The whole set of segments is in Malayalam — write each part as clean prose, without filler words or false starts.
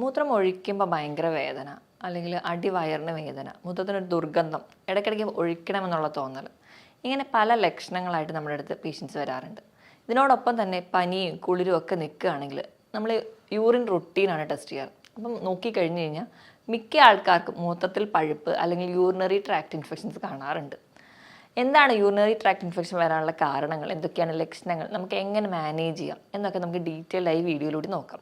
മൂത്രം ഒഴിക്കുമ്പോൾ ഭയങ്കര വേദന, അല്ലെങ്കിൽ അടിവയറിന് വേദന, മൂത്രത്തിനൊരു ദുർഗന്ധം, ഇടയ്ക്കിടയ്ക്ക് ഒഴിക്കണമെന്നുള്ള തോന്നൽ, ഇങ്ങനെ പല ലക്ഷണങ്ങളായിട്ട് നമ്മുടെ അടുത്ത് പേഷ്യൻസ് വരാറുണ്ട്. ഇതിനോടൊപ്പം തന്നെ പനിയും കുളിരും ഒക്കെ നിൽക്കുകയാണെങ്കിൽ നമ്മൾ യൂറിൻ റുട്ടീനാണ് ടെസ്റ്റ് ചെയ്യാറ്. അപ്പം നോക്കിക്കഴിഞ്ഞ് കഴിഞ്ഞാൽ മിക്ക ആൾക്കാർക്കും മൂത്രത്തിൽ പഴുപ്പ് അല്ലെങ്കിൽ യൂറിനറി ട്രാക്ട് ഇൻഫെക്ഷൻസ് കാണാറുണ്ട്. എന്താണ് യൂറിനറി ട്രാക്ട് ഇൻഫെക്ഷൻ വരാനുള്ള കാരണങ്ങൾ, എന്തൊക്കെയാണ് ലക്ഷണങ്ങൾ, നമുക്ക് എങ്ങനെ മാനേജ് ചെയ്യാം എന്നൊക്കെ നമുക്ക് ഡീറ്റെയിൽഡ് ആയി വീഡിയോയിലൂടെ നോക്കാം.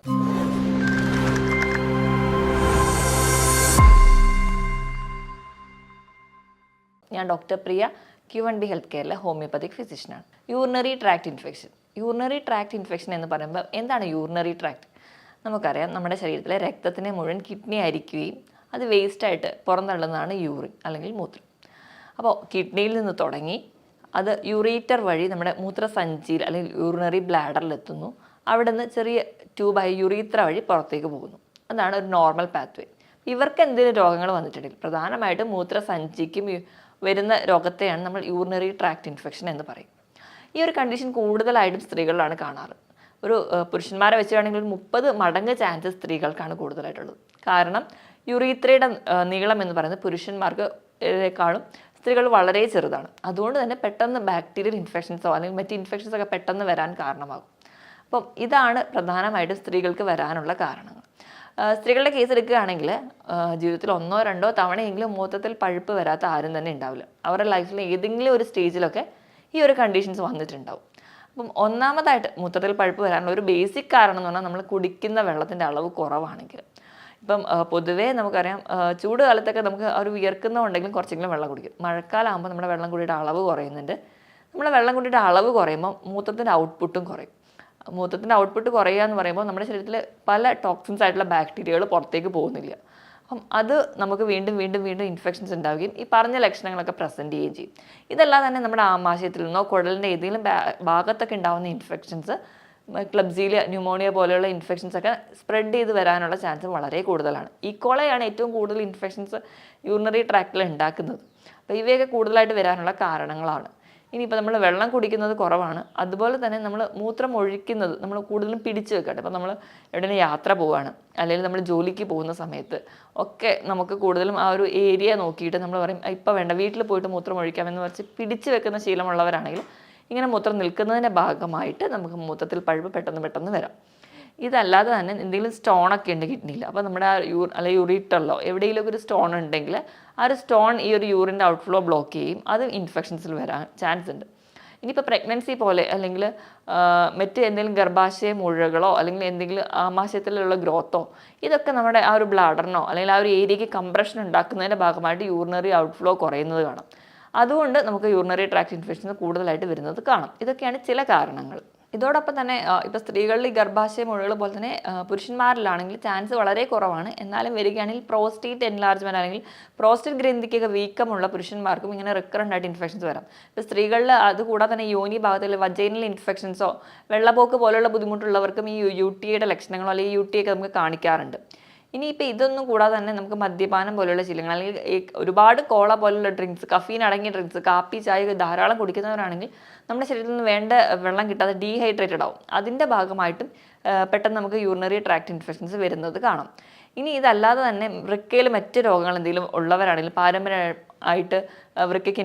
ഞാൻ ഡോക്ടർ പ്രിയ, Q1B ഹെൽത്ത് കെയറിലെ ഹോമിയോപ്പതിക് ഫിസിഷ്യനാണ്. യൂറിനറി ട്രാക്ട് ഇൻഫെക്ഷൻ എന്ന് പറയുമ്പോൾ എന്താണ് യൂറിനറി ട്രാക്ട്? നമുക്കറിയാം, നമ്മുടെ ശരീരത്തിലെ രക്തത്തിനെ മുഴുവൻ കിഡ്നി അരിക്കുകയും അത് വേസ്റ്റായിട്ട് പുറന്തള്ളുന്നതാണ് യൂറിൻ അല്ലെങ്കിൽ മൂത്രം. അപ്പോൾ കിഡ്നിയിൽ നിന്ന് തുടങ്ങി അത് യൂറേറ്റർ വഴി നമ്മുടെ മൂത്രസഞ്ചിയിൽ അല്ലെങ്കിൽ യൂറിനറി ബ്ലാഡറിലെത്തുന്നു. അവിടെ നിന്ന് ചെറിയ ട്യൂബായി യുറീത്ര വഴി പുറത്തേക്ക് പോകുന്നു. അതാണ് ഒരു നോർമൽ പാത്വേ. ഇവർക്ക് എന്തെങ്കിലും രോഗങ്ങൾ വന്നിട്ടുണ്ടെങ്കിൽ പ്രധാനമായിട്ടും മൂത്രസഞ്ചിക്കും വരുന്ന രോഗത്തെയാണ് നമ്മൾ യൂറിനറി ട്രാക്ട് ഇൻഫെക്ഷൻ എന്ന് പറയും. ഈ ഒരു കണ്ടീഷൻ കൂടുതലായിട്ടും സ്ത്രീകളിലാണ് കാണാറ്. ഒരു പുരുഷന്മാരെ വെച്ചാണെങ്കിൽ 30 മടങ്ങ് ചാൻസസ് സ്ത്രീകൾക്കാണ് കൂടുതലായിട്ടുള്ളത്. കാരണം യുറീത്രയുടെ നീളം എന്ന് പറയുന്നത് പുരുഷന്മാർക്കേക്കാളും സ്ത്രീകൾ വളരെ ചെറുതാണ്. അതുകൊണ്ട് തന്നെ പെട്ടെന്ന് ബാക്ടീരിയൽ ഇൻഫെക്ഷൻസോ അല്ലെങ്കിൽ മറ്റ് ഇൻഫെക്ഷൻസോ ഒക്കെ പെട്ടെന്ന് വരാൻ കാരണമാകും. അപ്പം ഇതാണ് പ്രധാനമായിട്ടും സ്ത്രീകൾക്ക് വരാനുള്ള കാരണങ്ങൾ. സ്ത്രീകളുടെ കേസ് എടുക്കുകയാണെങ്കിൽ ജീവിതത്തിൽ 1-2 തവണയെങ്കിലും മൂത്രത്തിൽ പഴുപ്പ് വരാത്ത ആരും തന്നെ ഉണ്ടാവില്ല. അവരുടെ ലൈഫിൽ ഏതെങ്കിലും ഒരു സ്റ്റേജിലൊക്കെ ഈ ഒരു കണ്ടീഷൻസ് വന്നിട്ടുണ്ടാവും. അപ്പം ഒന്നാമതായിട്ട് മൂത്രത്തിൽ പഴുപ്പ് വരാനുള്ള ഒരു ബേസിക് കാരണം എന്ന് പറഞ്ഞാൽ നമ്മൾ കുടിക്കുന്ന വെള്ളത്തിൻ്റെ അളവ് കുറവാണെങ്കിൽ. ഇപ്പം പൊതുവേ നമുക്കറിയാം, ചൂട് കാലത്തൊക്കെ നമുക്ക് ഒരു വിയർക്കുന്നുണ്ടെങ്കിലും കുറച്ചെങ്കിലും വെള്ളം കുടിക്കും. മഴക്കാലമാകുമ്പോൾ നമ്മുടെ വെള്ളം കുടിയുടെ അളവ് കുറയുന്നുണ്ട്. നമ്മുടെ വെള്ളം കുടിയുടെ അളവ് കുറയുമ്പോൾ മൂത്രത്തിൻ്റെ ഔട്ട്പുട്ടും കുറയും. മൂത്രത്തിൻ്റെ ഔട്ട്പുട്ട് കുറയുക എന്ന് പറയുമ്പോൾ നമ്മുടെ ശരീരത്തിൽ പല ടോക്സിൻസ് ആയിട്ടുള്ള ബാക്ടീരിയകൾ പുറത്തേക്ക് പോകുന്നില്ല. അപ്പം അത് നമുക്ക് വീണ്ടും വീണ്ടും വീണ്ടും ഇൻഫെക്ഷൻസ് ഉണ്ടാവുകയും ഈ പറഞ്ഞ ലക്ഷണങ്ങളൊക്കെ പ്രസൻറ്റ് ചെയ്യുകയും ചെയ്യും. ഇതെല്ലാം തന്നെ നമ്മുടെ ആമാശയത്തിൽ നിന്നോ കുടലിൻ്റെ ഏതെങ്കിലും ഭാഗത്തൊക്കെ ഉണ്ടാകുന്ന ഇൻഫെക്ഷൻസ്, ക്ലബ്സീലിയ, ന്യൂമോണിയ പോലെയുള്ള ഇൻഫെക്ഷൻസ് ഒക്കെ സ്പ്രെഡ് ചെയ്ത് വരാനുള്ള ചാൻസ് വളരെ കൂടുതലാണ്. ഈക്കോളയാണ് ഏറ്റവും കൂടുതൽ ഇൻഫെക്ഷൻസ് യൂറിനറി ട്രാക്റ്റിൽ ഉണ്ടാക്കുന്നത്. അപ്പോൾ ഇവയൊക്കെ കൂടുതലായിട്ട് വരാനുള്ള കാരണങ്ങളാണ്. ഇനിയിപ്പോൾ നമ്മൾ വെള്ളം കുടിക്കുന്നത് കുറവാണ്, അതുപോലെ തന്നെ നമ്മൾ മൂത്രം ഒഴിക്കുന്നത് നമ്മൾ കൂടുതലും പിടിച്ച് വെക്കട്ടെ. ഇപ്പോൾ നമ്മൾ എവിടെയെങ്കിലും യാത്ര പോവുകയാണ്, അല്ലെങ്കിൽ നമ്മൾ ജോലിക്ക് പോകുന്ന സമയത്ത് ഒക്കെ നമുക്ക് കൂടുതലും ആ ഒരു ഏരിയ നോക്കിയിട്ട് നമ്മൾ പറയും ഇപ്പോൾ വേണ്ട, വീട്ടിൽ പോയിട്ട് മൂത്രം ഒഴിക്കാമെന്ന് പറഞ്ഞ് പിടിച്ച് വെക്കുന്ന ശീലമുള്ളവരാണെങ്കിൽ ഇങ്ങനെ മൂത്രം നിൽക്കുന്നതിൻ്റെ ഭാഗമായിട്ട് നമുക്ക് മൂത്രത്തിൽ പഴുപ്പ് പെട്ടെന്ന് വരാം. ഇതല്ലാതെ തന്നെ എന്തെങ്കിലും സ്റ്റോണൊക്കെ ഉണ്ട് കിഡ്നിയിൽ, അപ്പോൾ നമ്മുടെ ആ അല്ലെങ്കിൽ യൂറിറ്ററിലോ എവിടെയെങ്കിലുമൊക്കെ ഒരു സ്റ്റോൺ ഉണ്ടെങ്കിൽ ആ ഒരു സ്റ്റോൺ ഈ ഒരു യൂറിൻ്റെ ഔട്ട്ഫ്ലോ ബ്ലോക്ക് ചെയ്യും. അത് ഇൻഫെക്ഷൻസിൽ വരാൻ ചാൻസ് ഉണ്ട്. ഇനിയിപ്പോൾ പ്രഗ്നൻസി പോലെ അല്ലെങ്കിൽ മറ്റ് എന്തെങ്കിലും ഗർഭാശയ മുഴകളോ അല്ലെങ്കിൽ എന്തെങ്കിലും ആമാശയത്തിലുള്ള ഗ്രോത്തോ, ഇതൊക്കെ നമ്മുടെ ആ ഒരു ബ്ലാഡറിനോ അല്ലെങ്കിൽ ആ ഒരു ഏരിയയ്ക്ക് കംപ്രഷൻ ഉണ്ടാക്കുന്നതിൻ്റെ ഭാഗമായിട്ട് യൂറിനറി ഔട്ട്ഫ്ലോ കുറയുന്നത് കാണാം. അതുകൊണ്ട് നമുക്ക് യൂറിനറി ട്രാക്ട് ഇൻഫെക്ഷൻസ് കൂടുതലായിട്ട് വരുന്നത് കാണാം. ഇതൊക്കെയാണ് ചില കാരണങ്ങൾ. ഇതോടൊപ്പം തന്നെ ഇപ്പോൾ സ്ത്രീകളിൽ ഈ ഗർഭാശയ മുഴകൾ പോലെ തന്നെ പുരുഷന്മാരിലാണെങ്കിൽ ചാൻസ് വളരെ കുറവാണ്. എന്നാലും വരികയാണെങ്കിൽ പ്രോസ്റ്റേറ്റ് എൻലാർജ്മെൻറ്റ് അല്ലെങ്കിൽ പ്രോസ്റ്റേറ്റ് ഗ്രന്ഥിക്കൊക്കെ വീക്കമുള്ള പുരുഷന്മാർക്കും ഇങ്ങനെ റിക്കറൻ്റ് ആയിട്ട് ഇൻഫെക്ഷൻസ് വരാം. ഇപ്പോൾ സ്ത്രീകളിൽ അതുകൂടാതെ തന്നെ യോനി ഭാഗത്തിൽ വജൈനൽ ഇൻഫെക്ഷൻസോ വെള്ളപ്പോക്ക് പോലെയുള്ള ബുദ്ധിമുട്ടുള്ളവർക്കും ഈ UTIയുടെ ലക്ഷണങ്ങളോ അല്ലെങ്കിൽ UTI ഒക്കെ നമുക്ക് കാണിക്കാറുണ്ട്. ഇനിയിപ്പോൾ ഇതൊന്നും കൂടാതെ തന്നെ നമുക്ക് മദ്യപാനം പോലെയുള്ള ശീലങ്ങൾ അല്ലെങ്കിൽ ഒരുപാട് കോള പോലുള്ള ഡ്രിങ്ക്സ്, കഫീൻ അടങ്ങിയ ഡ്രിങ്ക്സ്, കാപ്പി, ചായ ധാരാളം കുടിക്കുന്നവരാണെങ്കിൽ നമ്മുടെ ശരീരത്തിൽ നിന്ന് വേണ്ട വെള്ളം കിട്ടാതെ ഡീഹൈഡ്രേറ്റഡ് ആവും. അതിൻ്റെ ഭാഗമായിട്ടും പെട്ടെന്ന് നമുക്ക് യൂറിനറി ട്രാക്ട് ഇൻഫെക്ഷൻസ് വരുന്നത് കാണാം. ഇനി ഇതല്ലാതെ തന്നെ വൃക്കയിൽ മറ്റ് രോഗങ്ങൾ എന്തെങ്കിലും ഉള്ളവരാണെങ്കിൽ, പാരമ്പര്യമായിട്ട് വൃക്കയ്ക്ക്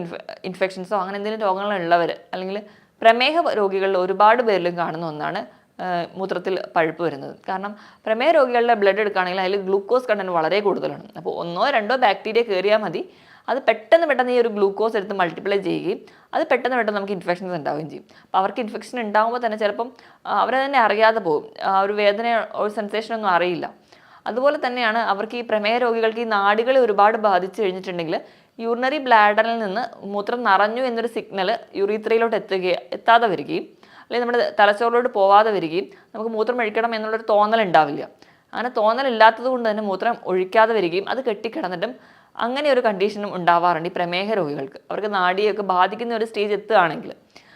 ഇൻഫെക്ഷൻസോ അങ്ങനെ എന്തെങ്കിലും രോഗങ്ങളുള്ളവർ, അല്ലെങ്കിൽ പ്രമേഹ രോഗികളിൽ ഒരുപാട് പേരിലും കാണുന്ന ഒന്നാണ് മൂത്രത്തിൽ പഴുപ്പ് വരുന്നത്. കാരണം പ്രമേഹ രോഗികളുടെ ബ്ലഡ് എടുക്കുകയാണെങ്കിൽ അതിൽ ഗ്ലൂക്കോസ് കണ്ടന്റ് വളരെ കൂടുതലാണ്. അപ്പോൾ 1-2 ബാക്ടീരിയ കയറിയാൽ മതി, അത് പെട്ടെന്ന് ഈ ഒരു ഗ്ലൂക്കോസ് എടുത്ത് മൾട്ടിപ്ലൈ ചെയ്യുകയും അത് പെട്ടെന്ന് നമുക്ക് ഇൻഫെക്ഷൻസ് ഉണ്ടാവുകയും ചെയ്യും. അപ്പോൾ അവർക്ക് ഇൻഫെക്ഷൻ ഉണ്ടാകുമ്പോൾ തന്നെ ചിലപ്പം അവരെ തന്നെ അറിയാതെ പോകും, ആ ഒരു വേദന, ഒരു സെൻസേഷനൊന്നും അറിയില്ല. അതുപോലെ തന്നെയാണ് അവർക്ക് ഈ പ്രമേഹ രോഗികൾക്ക് ഈ നാഡികളെ ഒരുപാട് ബാധിച്ചു കഴിഞ്ഞിട്ടുണ്ടെങ്കിൽ യൂറിനറി ബ്ലാഡറിൽ നിന്ന് മൂത്രം നിറഞ്ഞു എന്നൊരു സിഗ്നൽ യുറീത്രയിലോട്ട് എത്താതെ വരികയും അല്ലെങ്കിൽ നമ്മുടെ തലച്ചോറിലോട്ട് പോവാതെ വരികയും നമുക്ക് മൂത്രം ഒഴിക്കണം എന്നുള്ളൊരു തോന്നലുണ്ടാവില്ല. അങ്ങനെ തോന്നലില്ലാത്തത് കൊണ്ട് തന്നെ മൂത്രം ഒഴിക്കാതെ വരികയും അത് കെട്ടിക്കിടന്നിട്ടും അങ്ങനെ ഒരു കണ്ടീഷനും ഉണ്ടാവാറുണ്ട് ഈ പ്രമേഹ രോഗികൾക്ക്. അവർക്ക് നാഡിയൊക്കെ ബാധിക്കുന്ന ഒരു സ്റ്റേജ് എത്തുകയാണെങ്കിൽ.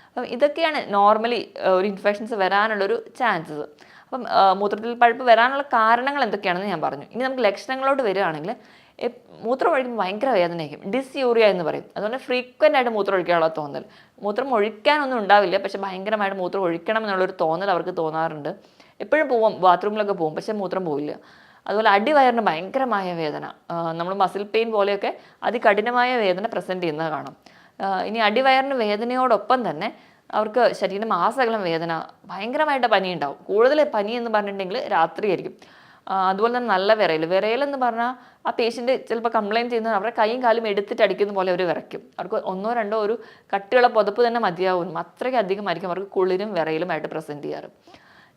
അപ്പം ഇതൊക്കെയാണ് നോർമലി ഒരു ഇൻഫെക്ഷൻസ് വരാനുള്ളൊരു ചാൻസസ്. അപ്പം മൂത്രത്തിൽ പഴുപ്പ് വരാനുള്ള കാരണങ്ങൾ എന്തൊക്കെയാണെന്ന് ഞാൻ പറഞ്ഞു. ഇനി നമുക്ക് ലക്ഷണങ്ങളോട്ട് വരികയാണെങ്കിൽ മൂത്രം ഒഴിക്കുമ്പോൾ ഭയങ്കര വേദനയായിരിക്കും, ഡിസ്യൂറിയ എന്ന് പറയും. അതുകൊണ്ട് ഫ്രീക്വൻ്റ് ആയിട്ട് മൂത്രം ഒഴിക്കാനുള്ള തോന്നൽ, മൂത്രം ഒഴിക്കാനൊന്നും ഉണ്ടാവില്ല, പക്ഷെ ഭയങ്കരമായിട്ട് മൂത്രം ഒഴിക്കണം എന്നുള്ളൊരു തോന്നൽ അവർക്ക് തോന്നാറുണ്ട്. എപ്പോഴും പോവും, ബാത്റൂമിലൊക്കെ പോകും, പക്ഷെ മൂത്രം പോവില്ല. അതുപോലെ അടിവയറിന് ഭയങ്കരമായ വേദന, നമ്മൾ മസിൽ പെയിൻ പോലെയൊക്കെ അതികഠിനമായ വേദന പ്രസൻറ്റ് ചെയ്യുന്നത് കാണാം. ഇനി അടിവയറിന് വേദനയോടൊപ്പം തന്നെ അവർക്ക് ശരീരമാസകലം വേദന, ഭയങ്കരമായിട്ട് പനി ഉണ്ടാവും. കൂടുതൽ പനി എന്ന് പറഞ്ഞിട്ടുണ്ടെങ്കിൽ രാത്രിയായിരിക്കും. അതുപോലെ തന്നെ നല്ല വിറയലെന്ന് പറഞ്ഞാൽ ആ പേഷ്യൻ്റ് ചിലപ്പോൾ കംപ്ലയിൻറ്റ് ചെയ്യുന്നത് അവരുടെ കൈയും കാലും എടുത്തിട്ട് അടിക്കുന്ന പോലെ അവർ വിറയ്ക്കും. അവർക്ക് 1 2 ഒരു കട്ടിയുള്ള പുതപ്പ് തന്നെ മതിയാവും. അത്രയ്ക്ക് അധികമായിരിക്കും അവർക്ക് കുളിരും വിറയലുമായിട്ട് പ്രസൻറ്റ് ചെയ്യാറ്.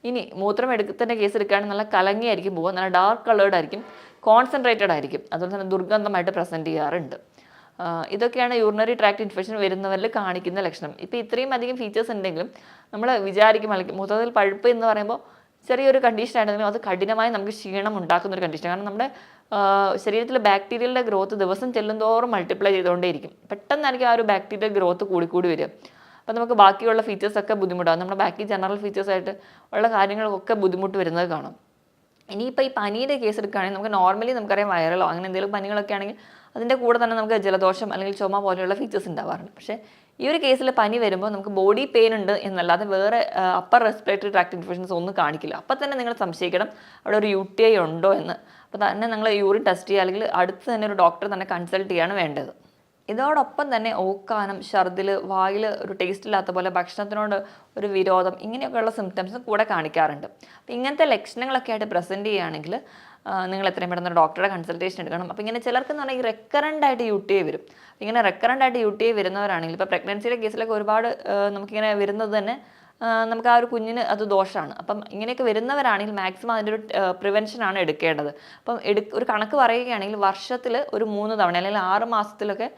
ഇനി മൂത്രം എടുക്കുന്നതിൻ്റെ കേസ് എടുക്കുകയാണെങ്കിൽ നല്ല കലങ്ങിയായിരിക്കും പോവുക, നല്ല ഡാർക്ക് കളേർഡ് ആയിരിക്കും, കോൺസെൻട്രേറ്റഡ് ആയിരിക്കും, അതുപോലെ തന്നെ ദുർഗന്ധമായിട്ട് പ്രസൻറ്റ് ചെയ്യാറുണ്ട്. ഇതൊക്കെയാണ് യൂറിനറി ട്രാക്ട് ഇൻഫെക്ഷൻ വരുന്നവരിൽ കാണിക്കുന്ന ലക്ഷണം. ഇപ്പോൾ ഇത്രയും അധികം ഫീച്ചേഴ്സ് ഉണ്ടെങ്കിലും നമ്മൾ വിചാരിക്കും അല്ലെങ്കിൽ മൂത്രത്തിൽ പഴുപ്പ് എന്ന് പറയുമ്പോൾ ചെറിയൊരു കണ്ടീഷൻ ആണെങ്കിലും അത് കഠിനമായി നമുക്ക് ക്ഷീണം ഉണ്ടാക്കുന്ന ഒരു കണ്ടീഷൻ. കാരണം നമ്മുടെ ശരീരത്തിലെ ബാക്ടീരിയയുടെ ഗ്രോത്ത് ദിവസം ചെല്ലുന്തോറും മൾട്ടിപ്ലൈ ചെയ്തുകൊണ്ടേയിരിക്കും. പെട്ടെന്നായിരിക്കും ആ ഒരു ബാക്ടീരിയൽ ഗ്രോത്ത് കൂടി വരിക. അപ്പോൾ നമുക്ക് ബാക്കിയുള്ള ഫീച്ചേഴ്സൊക്കെ ബുദ്ധിമുട്ടാകും. നമ്മുടെ ബാക്കി ജനറൽ ഫീച്ചേഴ്സായിട്ട് ഉള്ള കാര്യങ്ങൾക്കൊക്കെ ബുദ്ധിമുട്ട് വരുന്നത് കാണാം. ഇനിയിപ്പോൾ ഈ പനിയുടെ കേസ് എടുക്കുകയാണെങ്കിൽ നമുക്ക് നോർമലി നമുക്കറിയാം വൈറലോ അങ്ങനെ എന്തെങ്കിലും പനികളൊക്കെ ആണെങ്കിൽ അതിൻ്റെ കൂടെ തന്നെ നമുക്ക് ജലദോഷം അല്ലെങ്കിൽ ചുമ പോലെയുള്ള ഫീച്ചേഴ്സ് ഉണ്ടാവാറുണ്ട്. പക്ഷേ ഈ ഒരു കേസിൽ പനി വരുമ്പോൾ നമുക്ക് ബോഡി പെയിൻ ഉണ്ട് എന്നല്ലാതെ വേറെ അപ്പർ റെസ്പിറേറ്ററി ട്രാക്ട് ഇൻഫെക്ഷൻസ് ഒന്നും കാണിക്കില്ല. അപ്പോൾ തന്നെ നിങ്ങൾ സംശയിക്കണം അവിടെ ഒരു UTI ഉണ്ടോ എന്ന്. അപ്പോൾ തന്നെ നിങ്ങൾ യൂറിൻ ടെസ്റ്റ് ചെയ്യുക അല്ലെങ്കിൽ അടുത്ത് തന്നെ ഒരു ഡോക്ടറെ തന്നെ കൺസൾട്ട് ചെയ്യാണ് വേണ്ടത്. ഇതോടൊപ്പം തന്നെ ഓക്കാനം, ഛർദിൽ, വായിൽ ഒരു ടേസ്റ്റ് ഇല്ലാത്ത പോലെ, ഭക്ഷണത്തിനോട് ഒരു വിരോധം, ഇങ്ങനെയൊക്കെയുള്ള സിംറ്റംസ് കൂടെ കാണിക്കാറുണ്ട്. അപ്പോൾ ഇങ്ങനത്തെ ലക്ഷണങ്ങളൊക്കെ ആയിട്ട് പ്രസൻറ്റ് ചെയ്യുകയാണെങ്കിൽ നിങ്ങൾ എത്രയും പെട്ടെന്ന് ഡോക്ടറുടെ കൺസൾട്ടേഷൻ എടുക്കണം. അപ്പോൾ ഇങ്ങനെ ചിലർക്ക് എന്ന് പറഞ്ഞാൽ ഈ റെക്കറൻ്റ് ആയിട്ട് UTI വരും. ഇങ്ങനെ റെക്കറൻ്റ് ആയിട്ട് UTI വരുന്നവരാണെങ്കിൽ ഇപ്പോൾ പ്രഗ്നൻസിയുടെ കേസിലൊക്കെ ഒരുപാട് നമുക്കിങ്ങനെ വരുന്നത് തന്നെ നമുക്ക് ആ ഒരു കുഞ്ഞിന് അത് ദോഷമാണ്. അപ്പം ഇങ്ങനെയൊക്കെ വരുന്നവരാണെങ്കിൽ മാക്സിമം അതിൻ്റെ ഒരു പ്രിവെൻഷനാണ് എടുക്കേണ്ടത്. അപ്പം ഒരു കണക്ക് പറയുകയാണെങ്കിൽ വർഷത്തിൽ ഒരു 3 തവണ അല്ലെങ്കിൽ 6 മാസത്തിലൊക്കെ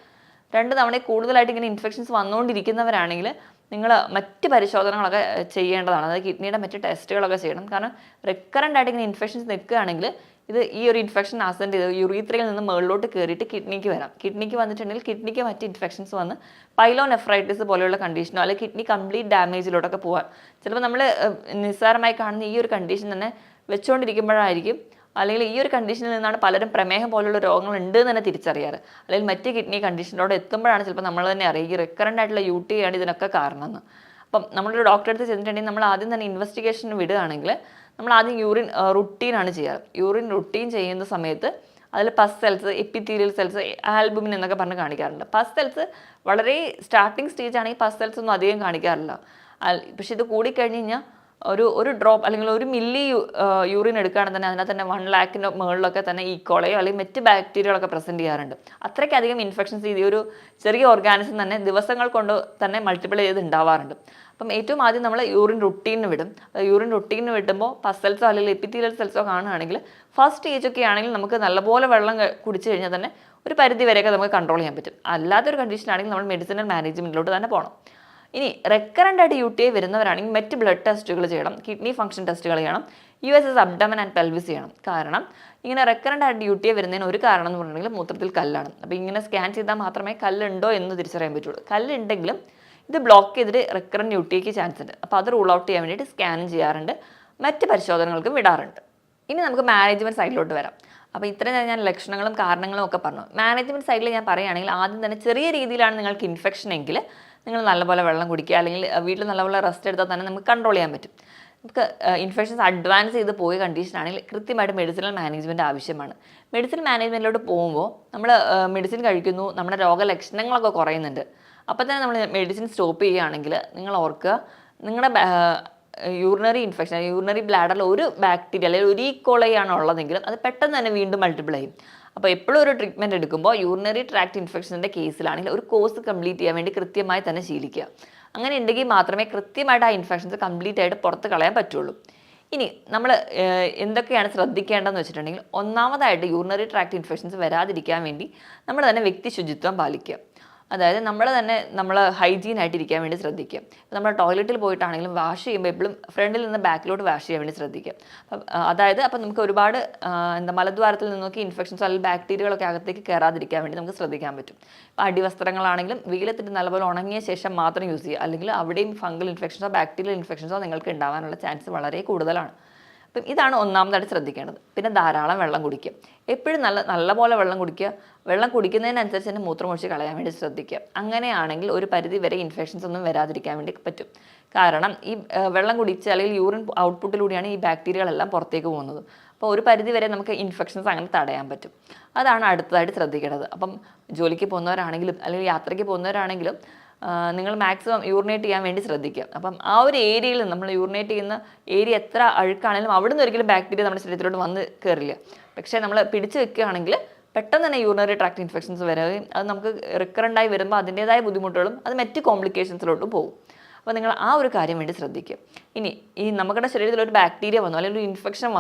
2 തവണ കൂടുതലായിട്ട് ഇങ്ങനെ ഇൻഫെക്ഷൻസ് വന്നുകൊണ്ടിരിക്കുന്നവരാണെങ്കിൽ നിങ്ങൾ മറ്റ് പരിശോധനകളൊക്കെ ചെയ്യേണ്ടതാണ്. അതായത് കിഡ്നിയുടെ മറ്റ് ടെസ്റ്റുകളൊക്കെ ചെയ്യണം. കാരണം റെക്കറൻ്റ് ആയിട്ട് ഇങ്ങനെ ഇൻഫെക്ഷൻസ് നിൽക്കുകയാണെങ്കിൽ ഈ ഒരു ഇൻഫെക്ഷൻ അസെൻഡ് ചെയ്ത് യൂറീത്രയിൽ നിന്ന് മുകളിലോട്ട് കയറിയിട്ട് കിഡ്നിക്ക് വരാം. കിഡ്നിക്ക് വന്നിട്ടുണ്ടെങ്കിൽ കിഡ്നിക്ക് മറ്റ് ഇൻഫെക്ഷൻസ് വന്ന് പൈലോനെഫ്രൈറ്റിസ് പോലെയുള്ള കണ്ടീഷനോ അല്ലെങ്കിൽ കിഡ്നി കംപ്ലീറ്റ് ഡാമേജിലോട്ടൊക്കെ പോകാം. ചിലപ്പോൾ നമ്മൾ നിസ്സാരമായി കാണുന്ന ഈ ഒരു കണ്ടീഷൻ തന്നെ വെച്ചുകൊണ്ടിരിക്കുമ്പോഴായിരിക്കും അല്ലെങ്കിൽ ഈ ഒരു കണ്ടീഷനിൽ നിന്നാണ് പലരും പ്രമേഹം പോലുള്ള രോഗങ്ങൾ ഉണ്ട് എന്ന് തന്നെ തിരിച്ചറിയാറ്. അല്ലെങ്കിൽ മറ്റ് കിഡ്നി കണ്ടീഷനിലൂടെ എത്തുമ്പോഴാണ് ചിലപ്പോൾ നമ്മൾ തന്നെ അറിയുക ഈ റെക്കറൻ്റ് ആയിട്ടുള്ള UTI ആണ് ഇതിനൊക്കെ കാരണമെന്ന്. അപ്പം നമ്മളൊരു ഡോക്ടറെ അടുത്ത് ചെന്നിട്ടുണ്ടെങ്കിൽ നമ്മൾ ആദ്യം തന്നെ ഇൻവെസ്റ്റിഗേഷന് വിടുകയാണെങ്കിൽ നമ്മൾ ആദ്യം യൂറിൻ റുട്ടീനാണ് ചെയ്യാറ്. യൂറിൻ റുട്ടീൻ ചെയ്യുന്ന സമയത്ത് അതിൽ പസ് സെൽസ്, എപ്പിത്തീലിയൽ സെൽസ്, ആൽബുമിൻ എന്നൊക്കെ പറഞ്ഞ് കാണിക്കാറുണ്ട്. പസ് സെൽസ് വളരെ സ്റ്റാർട്ടിങ് സ്റ്റേജ് ആണെങ്കിൽ പസ് സെൽസ് ഒന്നും അധികം കാണിക്കാറില്ല. പക്ഷെ ഇത് കൂടിക്കഴിഞ്ഞ് കഴിഞ്ഞാൽ ഒരു ഡ്രോപ്പ് അല്ലെങ്കിൽ 1 മില്ലി യൂറിൻ എടുക്കുകയാണെങ്കിൽ തന്നെ അതിനകത്ത് തന്നെ 1 ലാഖിൻ്റെ മുകളിലൊക്കെ തന്നെ ഈക്കോളയോ അല്ലെങ്കിൽ മറ്റ് ബാക്ടീരിയകളൊക്കെ പ്രസൻറ്റ് ചെയ്യാറുണ്ട്. അത്രയ്ക്കധികം ഇൻഫെക്ഷൻസ് ഈ ഒരു ചെറിയ ഓർഗാനിസം തന്നെ ദിവസങ്ങൾ കൊണ്ട് തന്നെ മൾട്ടിപ്ലൈ ചെയ്ത് ഉണ്ടാവാറുണ്ട്. അപ്പം ഏറ്റവും ആദ്യം നമ്മൾ യൂറിൻ റുട്ടീന് വിടും. യൂറിൻ റുട്ടീന് വിടുമ്പോൾ പസ് സെൽസോ അല്ലെങ്കിൽ എപ്പിത്തീലിയൽ സെൽസോ കാണുകയാണെങ്കിൽ ഫസ്റ്റ് സ്റ്റേജ് ഒക്കെ ആണെങ്കിൽ നമുക്ക് നല്ലപോലെ വെള്ളം കുടിച്ചു കഴിഞ്ഞാൽ തന്നെ ഒരു പരിധി വരെയൊക്കെ നമുക്ക് കൺട്രോൾ ചെയ്യാൻ പറ്റും. അല്ലാത്തൊരു കണ്ടീഷൻ ആണെങ്കിൽ നമ്മൾ മെഡിസിനൽ മാനേജ്മെൻറ്റിലോട്ട് തന്നെ പോകണം. ഇനി റെക്കറൻ്റ് ആയിട്ട് UTI വരുന്നവരാണെങ്കിൽ മറ്റ് ബ്ലഡ് ടെസ്റ്റുകൾ ചെയ്യണം, കിഡ്നി ഫംഗ്ഷൻ ടെസ്റ്റുകൾ ചെയ്യണം, USS അബ്ഡമൻ ആൻഡ് പെൽവിസ് ചെയ്യണം. കാരണം ഇങ്ങനെ റെക്കറൻ്റ് ആയിട്ട് UTI വരുന്നതിന് ഒരു കാരണം എന്ന് പറഞ്ഞിട്ടുണ്ടെങ്കിൽ മൂത്രത്തിൽ കല്ലാണ്. അപ്പോൾ ഇങ്ങനെ സ്കാൻ ചെയ്താൽ മാത്രമേ കല്ലുണ്ടോ എന്ന് തിരിച്ചറിയാൻ പറ്റുള്ളൂ. കല്ലുണ്ടെങ്കിലും ഇത് ബ്ലോക്ക് ചെയ്തിട്ട് റെക്കറൻ്റ് UTIക്ക് ചാൻസ് ഉണ്ട്. അപ്പോൾ അത് റൂൾ ഔട്ട് ചെയ്യാൻ വേണ്ടിയിട്ട് സ്കാനും ചെയ്യാറുണ്ട്, മറ്റ് പരിശോധനകൾക്കും വിടാറുണ്ട്. ഇനി നമുക്ക് മാനേജ്മെൻറ്റ് സൈഡിലോട്ട് വരാം. അപ്പോൾ ഇത്രയും ഞാൻ ലക്ഷണങ്ങളും കാരണങ്ങളും ഒക്കെ പറഞ്ഞു. മാനേജ്മെൻറ്റ് സൈഡിൽ ഞാൻ പറയുകയാണെങ്കിൽ ആദ്യം തന്നെ ചെറിയ രീതിയിലാണ് നിങ്ങൾക്ക് ഇൻഫെക്ഷൻ എങ്കിൽ നിങ്ങൾ നല്ലപോലെ വെള്ളം കുടിക്കുക അല്ലെങ്കിൽ വീട്ടിൽ നല്ലപോലെ റെസ്റ്റ് എടുത്താൽ തന്നെ നമുക്ക് കൺട്രോൾ ചെയ്യാൻ പറ്റും. നമുക്ക് ഇൻഫെക്ഷൻസ് അഡ്വാൻസ് ചെയ്ത് പോയ കണ്ടീഷനാണെങ്കിൽ കൃത്യമായിട്ട് മെഡിസിനൽ മാനേജ്മെൻറ്റ് ആവശ്യമാണ്. മെഡിസിൻ മാനേജ്മെൻറ്റിലോട്ട് പോകുമ്പോൾ നമ്മൾ മെഡിസിൻ കഴിക്കുന്നു, നമ്മുടെ രോഗലക്ഷണങ്ങളൊക്കെ കുറയുന്നുണ്ട്. അപ്പോൾ തന്നെ നമ്മൾ മെഡിസിൻ സ്റ്റോപ്പ് ചെയ്യുകയാണെങ്കിൽ നിങ്ങൾ ഓർക്കുക നിങ്ങളുടെ യൂറിനറി ഇൻഫെക്ഷൻ, യൂറിനറി ബ്ലാഡറിൽ ഒരു ബാക്ടീരിയ അല്ലെങ്കിൽ ഒരു ഈക്കോളൈ ആണ് ഉള്ളതെങ്കിലും അത് പെട്ടെന്ന് തന്നെ വീണ്ടും മൾട്ടിപ്പിൾ ചെയ്യും. അപ്പോൾ എപ്പോഴും ഒരു ട്രീറ്റ്മെൻറ്റ് എടുക്കുമ്പോൾ യൂറിനറി ട്രാക്ട് ഇൻഫെക്ഷൻ്റെ കേസിലാണെങ്കിൽ ഒരു കോഴ്സ് കംപ്ലീറ്റ് ചെയ്യാൻ വേണ്ടി കൃത്യമായി തന്നെ ശീലിക്കുക. അങ്ങനെ ഉണ്ടെങ്കിൽ മാത്രമേ കൃത്യമായിട്ട് ആ ഇൻഫെക്ഷൻസ് കംപ്ലീറ്റ് ആയിട്ട് പുറത്ത് കളയാൻ പറ്റുള്ളൂ. ഇനി നമ്മൾ എന്തൊക്കെയാണ് ശ്രദ്ധിക്കേണ്ടതെന്ന് വെച്ചിട്ടുണ്ടെങ്കിൽ ഒന്നാമതായിട്ട് യൂറിനറി ട്രാക്ട് ഇൻഫെക്ഷൻസ് വരാതിരിക്കാൻ വേണ്ടി നമ്മൾ തന്നെ വ്യക്തി ശുചിത്വം പാലിക്കുക. അതായത് നമ്മൾ ഹൈജീൻ ആയിട്ടിരിക്കാൻ വേണ്ടി ശ്രദ്ധിക്കുക. നമ്മൾ ടോയ്ലറ്റിൽ പോയിട്ടാണെങ്കിലും വാഷ് ചെയ്യുമ്പോൾ എപ്പോഴും ഫ്രണ്ടിൽ നിന്ന് ബാക്കിലോട്ട് വാഷ് ചെയ്യാൻ വേണ്ടി ശ്രദ്ധിക്കുക. അപ്പം നമുക്ക് ഒരുപാട് മലദ്വാരത്തിൽ നിന്നൊക്കെ ഇൻഫെക്ഷൻസ് അല്ലെങ്കിൽ ബാക്ടീരിയകളൊക്കെ അകത്തേക്ക് കയറാതിരിക്കാൻ വേണ്ടി നമുക്ക് ശ്രദ്ധിക്കാൻ പറ്റും. അടിവസ്ത്രങ്ങളാണെങ്കിലും വെയിലത്തിട്ട് നല്ലപോലെ ഉണങ്ങിയ ശേഷം മാത്രം യൂസ് ചെയ്യുക, അല്ലെങ്കിൽ അവിടെയും ഫംഗൽ ഇൻഫെക്ഷൻസോ ബാക്ടീരിയൽ ഇൻഫെക്ഷൻസോ നിങ്ങൾക്ക് ഉണ്ടാവാനുള്ള ചാൻസ് വളരെ കൂടുതലാണ്. അപ്പം ഇതാണ് ഒന്നാമതായിട്ട് ശ്രദ്ധിക്കേണ്ടത്. പിന്നെ ധാരാളം വെള്ളം കുടിക്കുക. എപ്പോഴും നല്ലപോലെ വെള്ളം കുടിക്കുക. വെള്ളം കുടിക്കുന്നതിനനുസരിച്ച് തന്നെ മൂത്രമൊഴിച്ച് കളയാൻ വേണ്ടി ശ്രദ്ധിക്കുക. അങ്ങനെയാണെങ്കിൽ ഒരു പരിധി വരെ ഇൻഫെക്ഷൻസ് ഒന്നും വരാതിരിക്കാൻ വേണ്ടി പറ്റും. കാരണം ഈ വെള്ളം കുടിച്ച് അല്ലെങ്കിൽ യൂറിൻ ഔട്ട്പുട്ടിലൂടെയാണ് ഈ ബാക്ടീരിയകളെല്ലാം പുറത്തേക്ക് പോകുന്നത്. അപ്പോൾ ഒരു പരിധി വരെ നമുക്ക് ഇൻഫെക്ഷൻസ് അങ്ങനെ തടയാൻ പറ്റും. അതാണ് അടുത്തതായിട്ട് ശ്രദ്ധിക്കേണ്ടത്. അപ്പം ജോലിക്ക് പോകുന്നവരാണെങ്കിലും അല്ലെങ്കിൽ യാത്രയ്ക്ക് പോകുന്നവരാണെങ്കിലും നിങ്ങൾ മാക്സിമം യൂറിനേറ്റ് ചെയ്യാൻ വേണ്ടി ശ്രദ്ധിക്കുക. അപ്പം ആ ഒരു ഏരിയയിൽ നമ്മൾ യൂറിനേറ്റ് ചെയ്യുന്ന ഏരിയ എത്ര അഴുക്കാണെങ്കിലും അവിടുന്ന് ഒരിക്കലും ബാക്ടീരിയ നമ്മുടെ ശരീരത്തിലോട്ട് വന്ന് കയറില്ല. പക്ഷേ നമ്മൾ പിടിച്ചു വെക്കുകയാണെങ്കിൽ പെട്ടെന്ന് തന്നെ യൂറിനറി ട്രാക്ട് ഇൻഫെക്ഷൻസ് വരികയും അത് നമുക്ക് റിക്കറൻ്റായി വരുമ്പോൾ അതിൻ്റേതായ ബുദ്ധിമുട്ടുകളും അത് മറ്റ് കോംപ്ലിക്കേഷൻസിലോട്ടും പോകും. അപ്പോൾ നിങ്ങൾ ആ ഒരു കാര്യം വേണ്ടി ശ്രദ്ധിക്കുക. ഇനി ഈ നമ്മുടെ ശരീരത്തിൽ ഒരു ബാക്ടീരിയ വന്നു അല്ലെങ്കിൽ ഒരു ഇൻഫെക്ഷൻ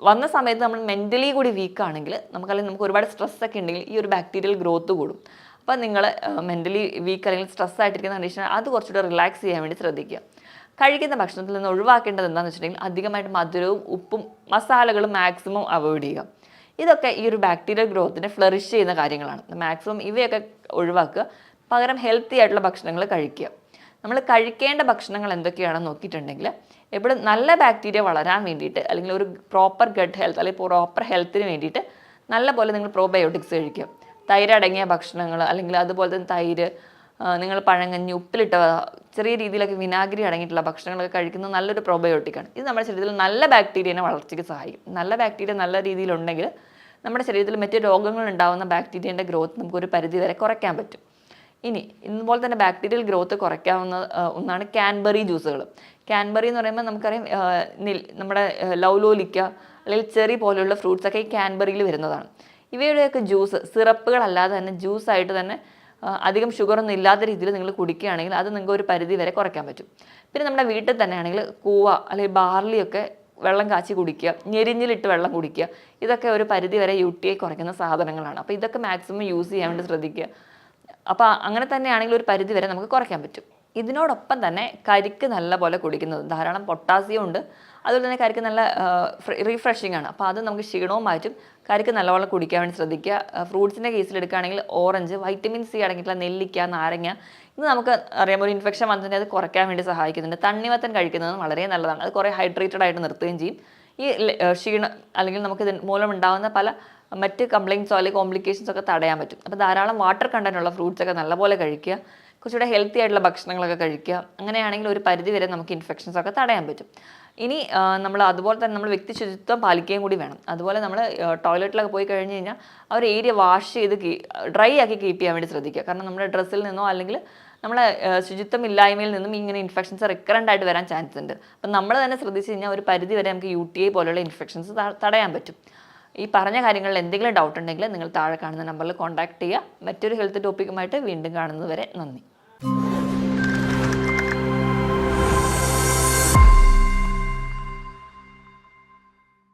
വന്ന സമയത്ത് നമ്മൾ മെൻ്റലി കൂടി വീക്കാണെങ്കിൽ നമുക്ക് ഒരുപാട് സ്ട്രെസ്സൊക്കെ ഉണ്ടെങ്കിൽ ഈ ഒരു ബാക്ടീരിയൽ ഗ്രോത്ത് കൂടും. അപ്പോൾ നിങ്ങൾ മെൻ്റലി വീക്ക് അല്ലെങ്കിൽ സ്ട്രെസ് ആയിട്ടിരിക്കുന്ന കണ്ടീഷൻ അത് കുറച്ചുകൂടെ റിലാക്സ് ചെയ്യാൻ വേണ്ടി ശ്രദ്ധിക്കുക. കഴിക്കുന്ന ഭക്ഷണത്തിൽ നിന്ന് ഒഴിവാക്കേണ്ടത് എന്താണെന്ന് വെച്ചിട്ടുണ്ടെങ്കിൽ അധികമായിട്ട് മധുരവും ഉപ്പും മസാലകളും മാക്സിമം അവോയ്ഡ് ചെയ്യുക. ഇതൊക്കെ ഈ ഒരു ബാക്ടീരിയൽ ഗ്രോത്തിനെ ഫ്ലറിഷ് ചെയ്യുന്ന കാര്യങ്ങളാണ്. മാക്സിമം ഇവയൊക്കെ ഒഴിവാക്കുക, പകരം ഹെൽത്തി ആയിട്ടുള്ള ഭക്ഷണങ്ങൾ കഴിക്കുക. നമ്മൾ കഴിക്കേണ്ട ഭക്ഷണങ്ങൾ എന്തൊക്കെയാണെന്ന് നോക്കിയിട്ടുണ്ടെങ്കിൽ എപ്പോഴും നല്ല ബാക്ടീരിയ വളരാൻ വേണ്ടിയിട്ട് അല്ലെങ്കിൽ ഒരു പ്രോപ്പർ ഗട്ട് ഹെൽത്ത് അല്ലെങ്കിൽ പ്രോപ്പർ ഹെൽത്തിന് വേണ്ടിയിട്ട് നല്ല പോലെ നിങ്ങൾ പ്രോബയോട്ടിക്സ് കഴിക്കുക. തൈര് അടങ്ങിയ ഭക്ഷണങ്ങൾ അല്ലെങ്കിൽ അതുപോലെ തന്നെ തൈര്, നിങ്ങൾ പഴങ്കഞ്ഞി, ഉപ്പിലിട്ട ചെറിയ രീതിയിലൊക്കെ വിനാഗിരി അടങ്ങിയിട്ടുള്ള ഭക്ഷണങ്ങളൊക്കെ കഴിക്കുന്നത് നല്ലൊരു പ്രോബയോട്ടിക്കാണ്. ഇത് നമ്മുടെ ശരീരത്തിൽ നല്ല ബാക്ടീരിയനെ വളർച്ചയ്ക്ക് സഹായിക്കും. നല്ല ബാക്ടീരിയ നല്ല രീതിയിലുണ്ടെങ്കിൽ നമ്മുടെ ശരീരത്തിൽ മറ്റ് രോഗങ്ങൾ ഉണ്ടാകുന്ന ബാക്ടീരിയൻ്റെ ഗ്രോത്ത് നമുക്കൊരു പരിധി വരെ കുറയ്ക്കാൻ പറ്റും. ഇനി ഇതുപോലെ തന്നെ ബാക്ടീരിയൽ ഗ്രോത്ത് കുറയ്ക്കാവുന്ന ഒന്നാണ് ക്യാൻബറി ജ്യൂസുകൾ. ക്യാൻബറി എന്ന് പറയുമ്പോൾ നമുക്കറിയാം നമ്മുടെ ലൗലോലിക്ക അല്ലെങ്കിൽ ചെറി പോലെയുള്ള ഫ്രൂട്ട്സൊക്കെ ഈ ക്യാൻബറിയിൽ വരുന്നതാണ്. ഇവയുടെയൊക്കെ ജ്യൂസ് സിറപ്പുകളല്ലാതെ തന്നെ ജ്യൂസായിട്ട് തന്നെ അധികം ഷുഗറൊന്നും ഇല്ലാത്ത രീതിയിൽ നിങ്ങൾ കുടിക്കുകയാണെങ്കിൽ അത് നിങ്ങൾക്ക് ഒരു പരിധി വരെ കുറയ്ക്കാൻ പറ്റും. പിന്നെ നമ്മുടെ വീട്ടിൽ തന്നെ ആണെങ്കിൽ കൂവ അല്ലെങ്കിൽ ബാർലിയൊക്കെ വെള്ളം കാച്ചി കുടിക്കുക, ഞെരിഞ്ഞിലിട്ട് വെള്ളം കുടിക്കുക, ഇതൊക്കെ ഒരു പരിധി വരെ UTI കുറയ്ക്കുന്ന സാധനങ്ങളാണ്. അപ്പോൾ ഇതൊക്കെ മാക്സിമം യൂസ് ചെയ്യാൻ വേണ്ടി ശ്രദ്ധിക്കുക. അപ്പോൾ അങ്ങനെ തന്നെയാണെങ്കിൽ ഒരു പരിധി വരെ നമുക്ക് കുറയ്ക്കാൻ പറ്റും. ഇതിനോടൊപ്പം തന്നെ കരിക്ക് നല്ല പോലെ കുടിക്കുന്നത്, ധാരാളം പൊട്ടാസ്യം ഉണ്ട്, അതുപോലെ തന്നെ കരിക്ക് നല്ല റീഫ്രഷിംഗ് ആണ്. അപ്പോൾ അത് നമുക്ക് ക്ഷീണവും മാറ്റും. കരിക്ക് നല്ലപോലെ കുടിക്കാൻ വേണ്ടി ശ്രദ്ധിക്കുക. ഫ്രൂട്ട്സിൻ്റെ കേസിൽ എടുക്കുകയാണെങ്കിൽ ഓറഞ്ച്, വൈറ്റമിൻ C അടങ്ങിയിട്ടുള്ള നെല്ലിക്ക, നാരങ്ങ, ഇത് നമുക്ക് അറിയാം ഒരു ഇൻഫെക്ഷൻ വന്നിട്ട് അത് കുറയ്ക്കാൻ വേണ്ടി സഹായിക്കുന്നുണ്ട്. തണ്ണിമത്തൻ കഴിക്കുന്നത് വളരെ നല്ലതാണ്. അത് കുറേ ഹൈഡ്രേറ്റഡ് ആയിട്ട് നിർത്തുകയും ചെയ്യും. ഈ ക്ഷീണം അല്ലെങ്കിൽ നമുക്ക് ഇത് മൂലം ഉണ്ടാകുന്ന പല മറ്റ് കംപ്ലയിൻസോ അല്ലെങ്കിൽ കോംപ്ലിക്കേഷൻസോ ഒക്കെ തടയാൻ പറ്റും. അപ്പോൾ ധാരാളം വാട്ടർ കണ്ടന്റ് ഉള്ള ഫ്രൂട്ട്സൊക്കെ നല്ലപോലെ കഴിക്കുക, കുറച്ചുകൂടെ ഹെൽത്തി ആയിട്ടുള്ള ഭക്ഷണങ്ങളൊക്കെ കഴിക്കുക. അങ്ങനെയാണെങ്കിൽ ഒരു പരിധി വരെ നമുക്ക് ഇൻഫെക്ഷൻസ് ഒക്കെ തടയാൻ പറ്റും. ഇനി നമ്മൾ അതുപോലെ തന്നെ നമ്മൾ വ്യക്തി ശുചിത്വം പാലിക്കുകയും കൂടി വേണം. അതുപോലെ നമ്മൾ ടോയ്ലറ്റിലൊക്കെ പോയി കഴിഞ്ഞ് കഴിഞ്ഞാൽ ആ ഒരു ഏരിയ വാഷ് ചെയ്ത് ഡ്രൈ ആക്കി കീപ്പ് ചെയ്യാൻ വേണ്ടി ശ്രദ്ധിക്കുക. കാരണം നമ്മുടെ ഡ്രസ്സിൽ നിന്നോ അല്ലെങ്കിൽ നമ്മളെ ശുചിത്വം ഇല്ലായ്മയിൽ നിന്നും ഇങ്ങനെ ഇൻഫെക്ഷൻസ് റിക്കറൻ്റ് ആയിട്ട് വരാൻ ചാൻസ് ഉണ്ട്. അപ്പം നമ്മൾ തന്നെ ശ്രദ്ധിച്ച് കഴിഞ്ഞാൽ ഒരു പരിധി വരെ നമുക്ക് UTI പോലെയുള്ള ഇൻഫെക്ഷൻസ് തടയാൻ പറ്റും. ഈ പറഞ്ഞ കാര്യങ്ങളിൽ എന്തെങ്കിലും ഡൗട്ട് ഉണ്ടെങ്കിൽ നിങ്ങൾ താഴെ കാണുന്ന നമ്പറിൽ കോൺടാക്ട് ചെയ്യുക. മറ്റൊരു ഹെൽത്ത് ടോപ്പിക്കുമായിട്ട് വീണ്ടും കാണുന്നത് വരെ നന്ദി.